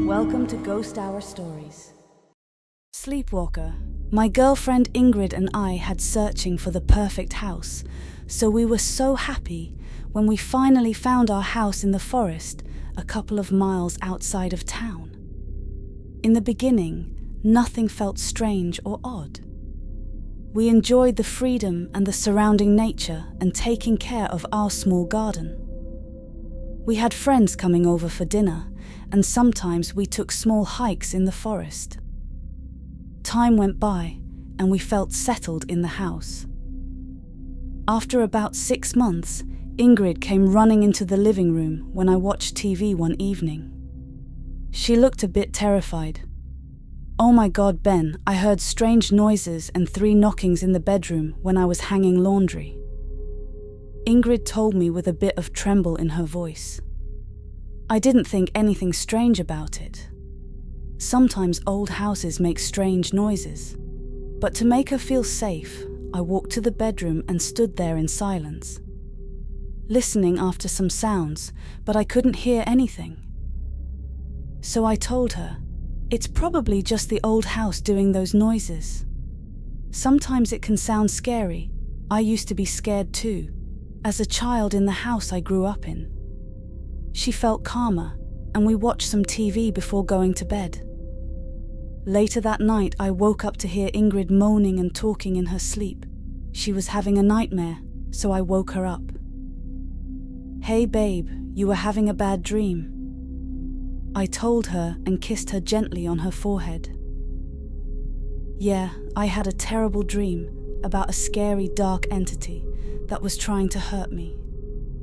Welcome to Ghost Hour Stories. Sleepwalker. My girlfriend Ingrid and I had searching for the perfect house, so we were so happy when we finally found our house in the forest a couple of miles outside of town. In the beginning, nothing felt strange or odd. We enjoyed the freedom and the surrounding nature and taking care of our small garden. We had friends coming over for dinner, and sometimes we took small hikes in the forest. Time went by, and we felt settled in the house. After about 6 months, Ingrid came running into the living room when I watched TV one evening. She looked a bit terrified. "Oh my God, Ben, I heard strange noises and 3 knockings in the bedroom when I was hanging laundry." Ingrid told me with a bit of tremble in her voice. I didn't think anything strange about it. Sometimes old houses make strange noises. But to make her feel safe, I walked to the bedroom and stood there in silence, listening after some sounds, but I couldn't hear anything. So I told her, "It's probably just the old house doing those noises. Sometimes it can sound scary. I used to be scared too, as a child in the house I grew up in." She felt calmer, and we watched some TV before going to bed. Later that night, I woke up to hear Ingrid moaning and talking in her sleep. She was having a nightmare, so I woke her up. "Hey babe, you were having a bad dream." I told her and kissed her gently on her forehead. "Yeah, I had a terrible dream about a scary dark entity that was trying to hurt me.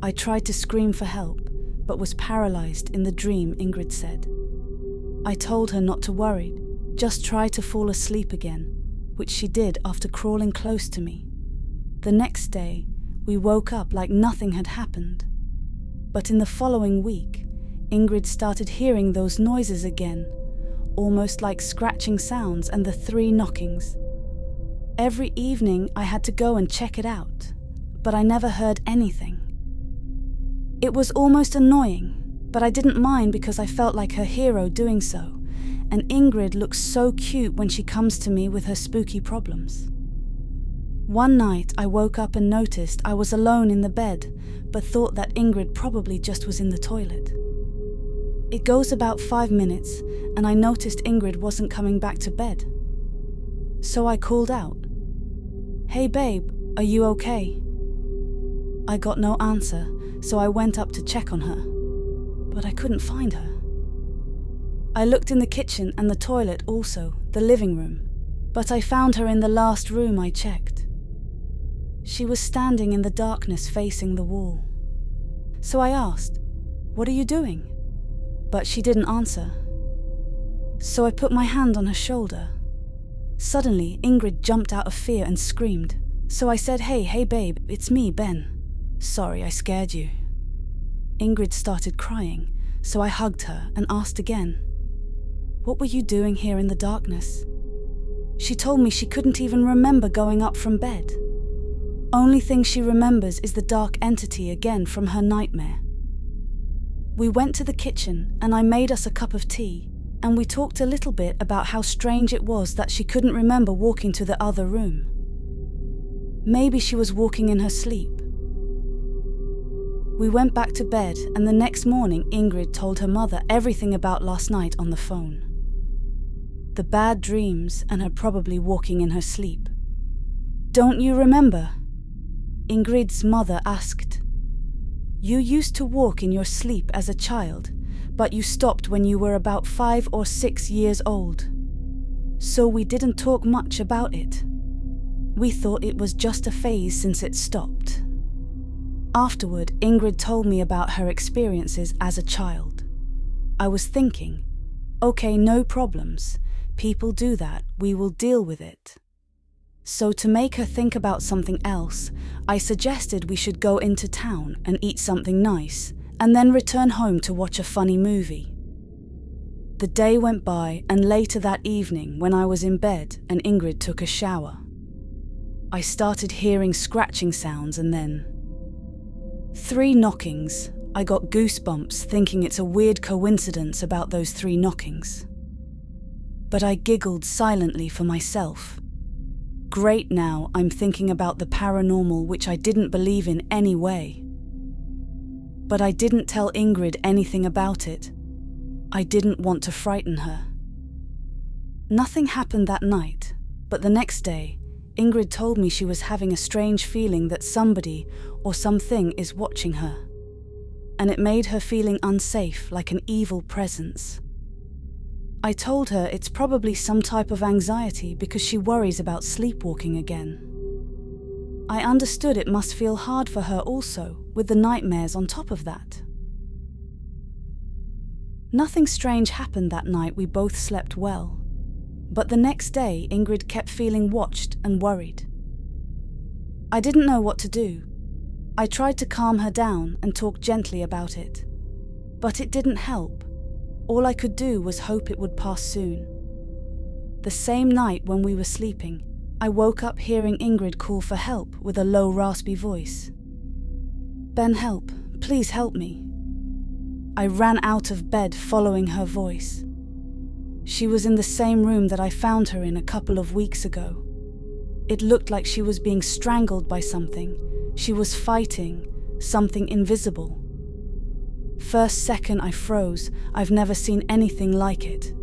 I tried to scream for help, but was paralyzed in the dream," Ingrid said. I told her not to worry, just try to fall asleep again, which she did after crawling close to me. The next day, we woke up like nothing had happened. But in the following week, Ingrid started hearing those noises again, almost like scratching sounds and the 3 knockings. Every evening I had to go and check it out, but I never heard anything. It was almost annoying, but I didn't mind because I felt like her hero doing so, and Ingrid looks so cute when she comes to me with her spooky problems. One night I woke up and noticed I was alone in the bed, but thought that Ingrid probably just was in the toilet. It goes about 5 minutes, and I noticed Ingrid wasn't coming back to bed. So I called out, "Hey babe, are you okay?" I got no answer, so I went up to check on her, but I couldn't find her. I looked in the kitchen and the toilet also, the living room, but I found her in the last room I checked. She was standing in the darkness facing the wall. So I asked, "What are you doing?" But she didn't answer. So I put my hand on her shoulder. Suddenly, Ingrid jumped out of fear and screamed. So I said, hey babe, it's me, Ben. Sorry, I scared you." Ingrid started crying, so I hugged her and asked again, "What were you doing here in the darkness?" She told me she couldn't even remember going up from bed. Only thing she remembers is the dark entity again from her nightmare. We went to the kitchen and I made us a cup of tea, and we talked a little bit about how strange it was that she couldn't remember walking to the other room. Maybe she was walking in her sleep. We went back to bed, and the next morning Ingrid told her mother everything about last night on the phone. The bad dreams and her probably walking in her sleep. "Don't you remember?" Ingrid's mother asked. "You used to walk in your sleep as a child, but you stopped when you were about 5 or 6 years old. So we didn't talk much about it. We thought it was just a phase since it stopped." Afterward, Ingrid told me about her experiences as a child. I was thinking, okay, no problems. People do that, we will deal with it. So to make her think about something else, I suggested we should go into town and eat something nice, and then return home to watch a funny movie. The day went by, and later that evening, when I was in bed and Ingrid took a shower, I started hearing scratching sounds and then 3 knockings. I got goosebumps thinking it's a weird coincidence about those 3 knockings. But I giggled silently for myself. Great, now I'm thinking about the paranormal, which I didn't believe in any way. But I didn't tell Ingrid anything about it. I didn't want to frighten her. Nothing happened that night, but the next day, Ingrid told me she was having a strange feeling that somebody or something is watching her. And it made her feeling unsafe, like an evil presence. I told her it's probably some type of anxiety because she worries about sleepwalking again. I understood it must feel hard for her also, with the nightmares on top of that. Nothing strange happened that night. We both slept well. But the next day, Ingrid kept feeling watched and worried. I didn't know what to do. I tried to calm her down and talk gently about it. But it didn't help. All I could do was hope it would pass soon. The same night when we were sleeping, I woke up hearing Ingrid call for help with a low, raspy voice. "Ben, help. Please help me." I ran out of bed following her voice. She was in the same room that I found her in a couple of weeks ago. It looked like she was being strangled by something. She was fighting something invisible. First second I froze. I've never seen anything like it.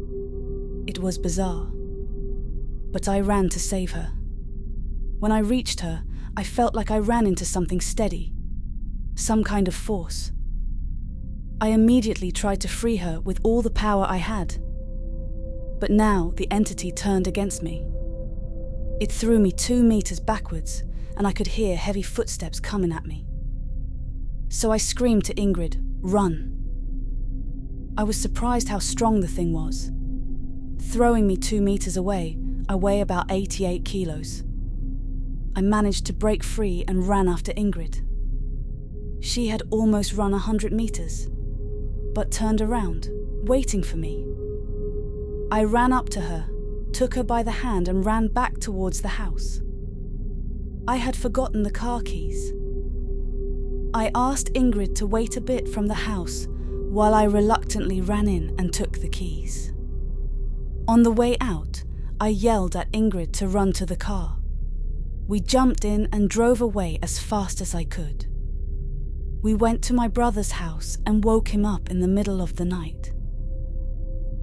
It was bizarre. But I ran to save her. When I reached her, I felt like I ran into something steady, some kind of force. I immediately tried to free her with all the power I had. But now the entity turned against me. It threw me 2 meters backwards, and I could hear heavy footsteps coming at me. So I screamed to Ingrid, "Run." I was surprised how strong the thing was. Throwing me 2 meters away, I weigh about 88 kilos. I managed to break free and ran after Ingrid. She had almost run 100 meters, but turned around, waiting for me. I ran up to her, took her by the hand and ran back towards the house. I had forgotten the car keys. I asked Ingrid to wait a bit from the house while I reluctantly ran in and took the keys. On the way out, I yelled at Ingrid to run to the car. We jumped in and drove away as fast as I could. We went to my brother's house and woke him up in the middle of the night.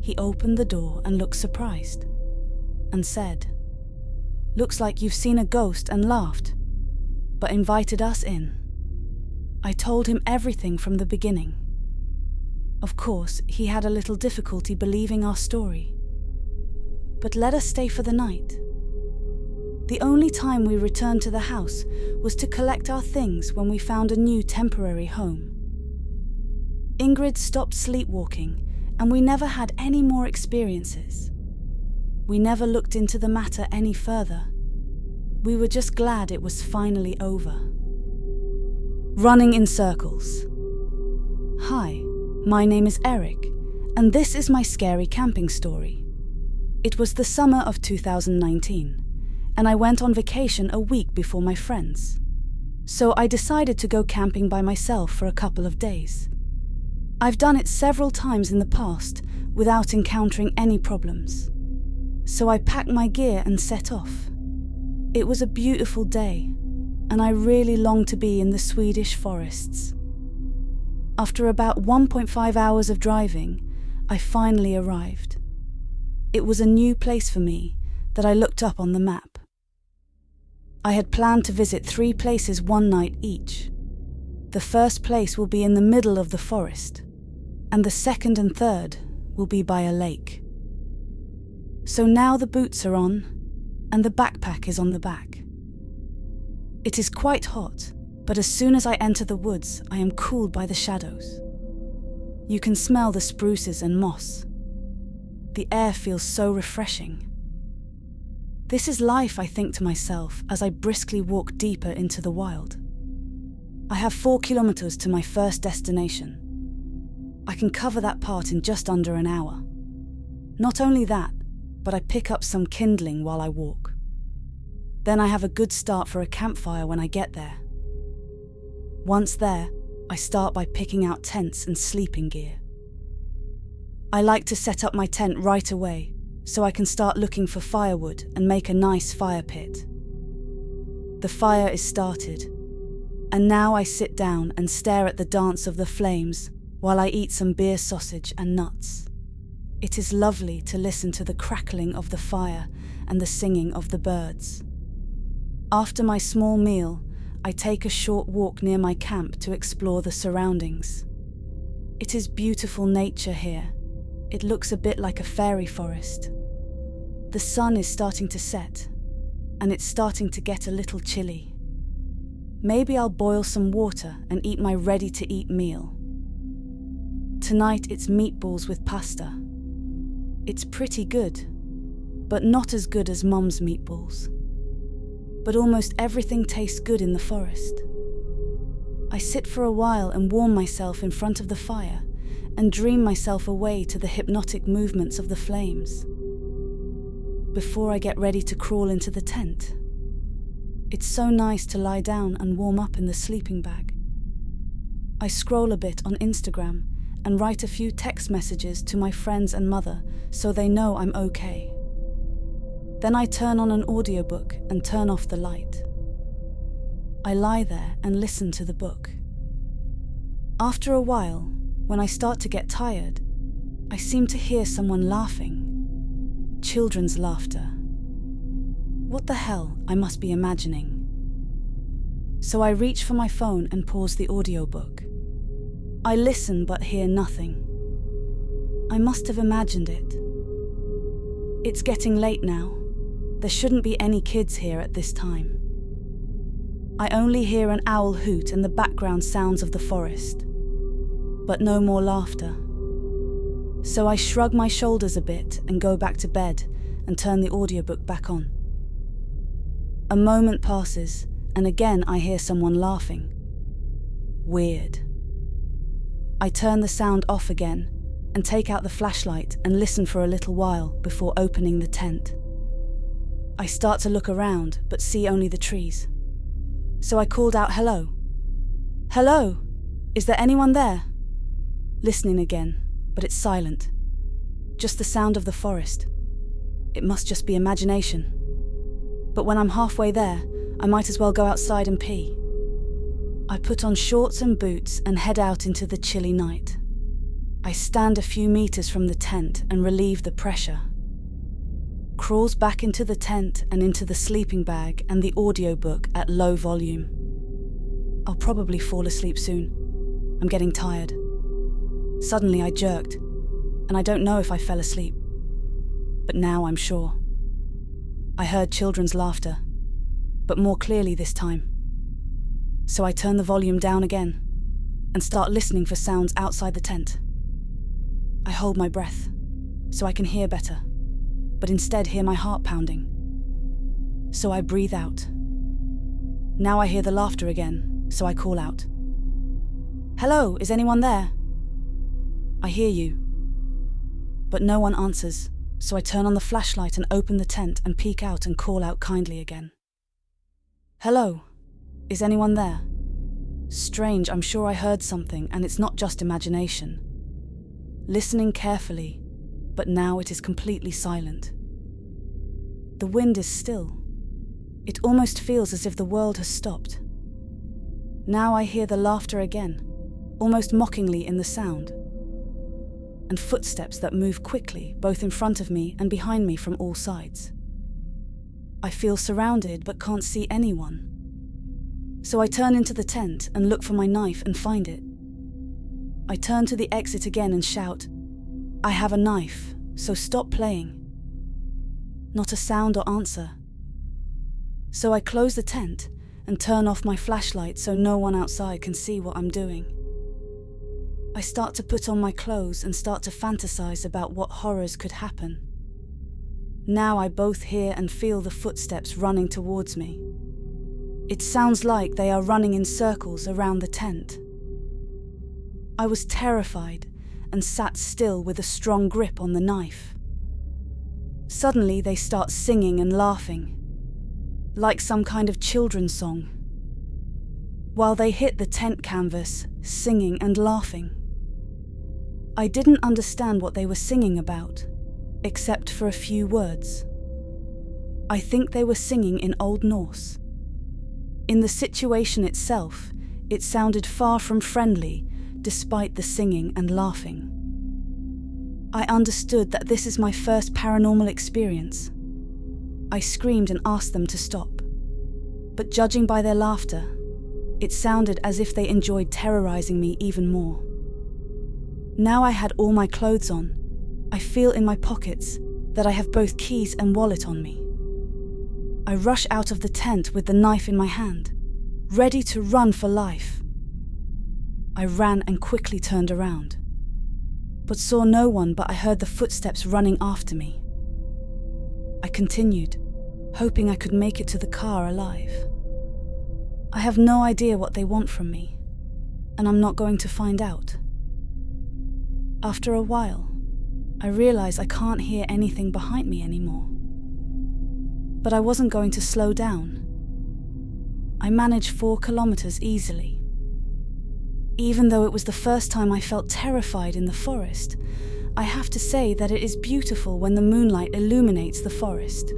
He opened the door and looked surprised and said, "Looks like you've seen a ghost," and laughed, but invited us in. I told him everything from the beginning. Of course, he had a little difficulty believing our story, but let us stay for the night. The only time we returned to the house was to collect our things when we found a new temporary home. Ingrid stopped sleepwalking, and we never had any more experiences. We never looked into the matter any further. We were just glad it was finally over. Running in circles. Hi, my name is Eric, and this is my scary camping story. It was the summer of 2019, and I went on vacation a week before my friends. So I decided to go camping by myself for a couple of days. I've done it several times in the past without encountering any problems. So I packed my gear and set off. It was a beautiful day, and I really longed to be in the Swedish forests. After about 1.5 hours of driving, I finally arrived. It was a new place for me that I looked up on the map. I had planned to visit 3 places one night each. The first place will be in the middle of the forest, and the second and third will be by a lake. So now the boots are on, and the backpack is on the back. It is quite hot, but as soon as I enter the woods, I am cooled by the shadows. You can smell the spruces and moss. The air feels so refreshing. This is life, I think to myself as I briskly walk deeper into the wild. I have 4 kilometers to my first destination. I can cover that part in just under an hour. Not only that, but I pick up some kindling while I walk. Then I have a good start for a campfire when I get there. Once there, I start by picking out tents and sleeping gear. I like to set up my tent right away so I can start looking for firewood and make a nice fire pit. The fire is started, and now I sit down and stare at the dance of the flames while I eat some beer sausage and nuts. It is lovely to listen to the crackling of the fire and the singing of the birds. After my small meal, I take a short walk near my camp to explore the surroundings. It is beautiful nature here. It looks a bit like a fairy forest. The sun is starting to set, and it's starting to get a little chilly. Maybe I'll boil some water and eat my ready-to-eat meal. Tonight it's meatballs with pasta. It's pretty good, but not as good as Mum's meatballs. But almost everything tastes good in the forest. I sit for a while and warm myself in front of the fire and dream myself away to the hypnotic movements of the flames. Before I get ready to crawl into the tent, it's so nice to lie down and warm up in the sleeping bag. I scroll a bit on Instagram and write a few text messages to my friends and mother so they know I'm okay. Then I turn on an audiobook and turn off the light. I lie there and listen to the book. After a while, when I start to get tired, I seem to hear someone laughing. Children's laughter. What the hell, I must be imagining. So I reach for my phone and pause the audiobook. I listen but hear nothing. I must have imagined it. It's getting late now. There shouldn't be any kids here at this time. I only hear an owl hoot and the background sounds of the forest, but no more laughter. So I shrug my shoulders a bit and go back to bed and turn the audiobook back on. A moment passes and again I hear someone laughing. Weird. I turn the sound off again and take out the flashlight and listen for a little while before opening the tent. I start to look around but see only the trees. So I called out, "Hello? Hello? Is there anyone there?" Listening again, but it's silent. Just the sound of the forest. It must just be imagination. But when I'm halfway there, I might as well go outside and pee. I put on shorts and boots and head out into the chilly night. I stand a few meters from the tent and relieve the pressure. Crawls back into the tent and into the sleeping bag and the audiobook at low volume. I'll probably fall asleep soon. I'm getting tired. Suddenly I jerked, and I don't know if I fell asleep. But now I'm sure. I heard children's laughter, but more clearly this time. So I turn the volume down again and start listening for sounds outside the tent. I hold my breath so I can hear better, but instead hear my heart pounding. So I breathe out. Now I hear the laughter again, so I call out, "Hello, is anyone there?" I hear you, but no one answers, so I turn on the flashlight and open the tent and peek out and call out kindly again. "Hello, is anyone there?" Strange, I'm sure I heard something and it's not just imagination. Listening carefully, but now it is completely silent. The wind is still. It almost feels as if the world has stopped. Now I hear the laughter again, almost mockingly in the sound, and footsteps that move quickly, both in front of me and behind me from all sides. I feel surrounded but can't see anyone. So I turn into the tent and look for my knife and find it. I turn to the exit again and shout, "I have a knife, so stop playing." Not a sound or answer. So I close the tent and turn off my flashlight so no one outside can see what I'm doing. I start to put on my clothes and start to fantasize about what horrors could happen. Now I both hear and feel the footsteps running towards me. It sounds like they are running in circles around the tent. I was terrified and sat still with a strong grip on the knife. Suddenly they start singing and laughing, like some kind of children's song. while they hit the tent canvas, singing and laughing. I didn't understand what they were singing about, except for a few words. I think they were singing in Old Norse. In the situation itself, it sounded far from friendly, despite the singing and laughing. I understood that this is my first paranormal experience. I screamed and asked them to stop. But judging by their laughter, it sounded as if they enjoyed terrorizing me even more. Now I had all my clothes on. I feel in my pockets that I have both keys and wallet on me. I rush out of the tent with the knife in my hand, ready to run for life. I ran and quickly turned around, but saw no one, but I heard the footsteps running after me. I continued, hoping I could make it to the car alive. I have no idea what they want from me, and I'm not going to find out. After a while, I realize I can't hear anything behind me anymore. But I wasn't going to slow down. I managed 4 kilometers easily. Even though it was the first time I felt terrified in the forest, I have to say that it is beautiful when the moonlight illuminates the forest.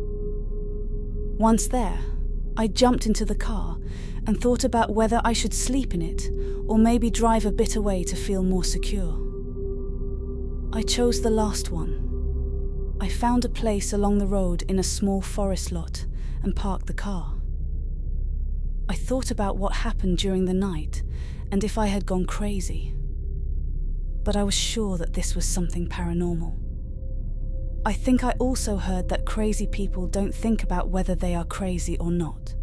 Once there, I jumped into the car and thought about whether I should sleep in it or maybe drive a bit away to feel more secure. I chose the last one. I found a place along the road in a small forest lot and parked the car. I thought about what happened during the night and if I had gone crazy. But I was sure that this was something paranormal. I think I also heard that crazy people don't think about whether they are crazy or not.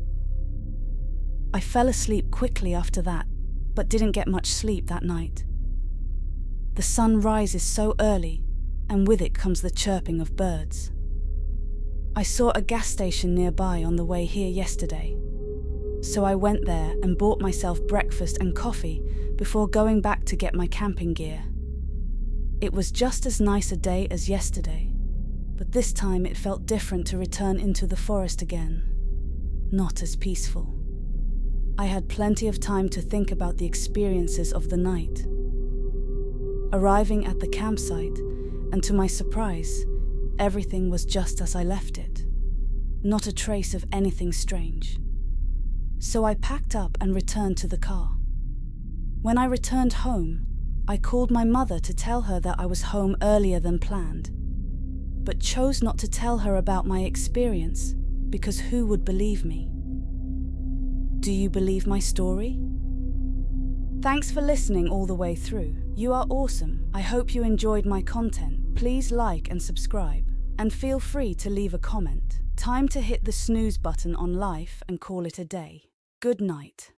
I fell asleep quickly after that, but didn't get much sleep that night. The sun rises so early, and with it comes the chirping of birds. I saw a gas station nearby on the way here yesterday, so I went there and bought myself breakfast and coffee before going back to get my camping gear. It was just as nice a day as yesterday, but this time it felt different to return into the forest again, not as peaceful. I had plenty of time to think about the experiences of the night. Arriving at the campsite, and to my surprise, everything was just as I left it. Not a trace of anything strange. So I packed up and returned to the car. When I returned home, I called my mother to tell her that I was home earlier than planned, but chose not to tell her about my experience because who would believe me? Do you believe my story? Thanks for listening all the way through. You are awesome. I hope you enjoyed my content. Please like and subscribe, and feel free to leave a comment. Time to hit the snooze button on life and call it a day. Good night.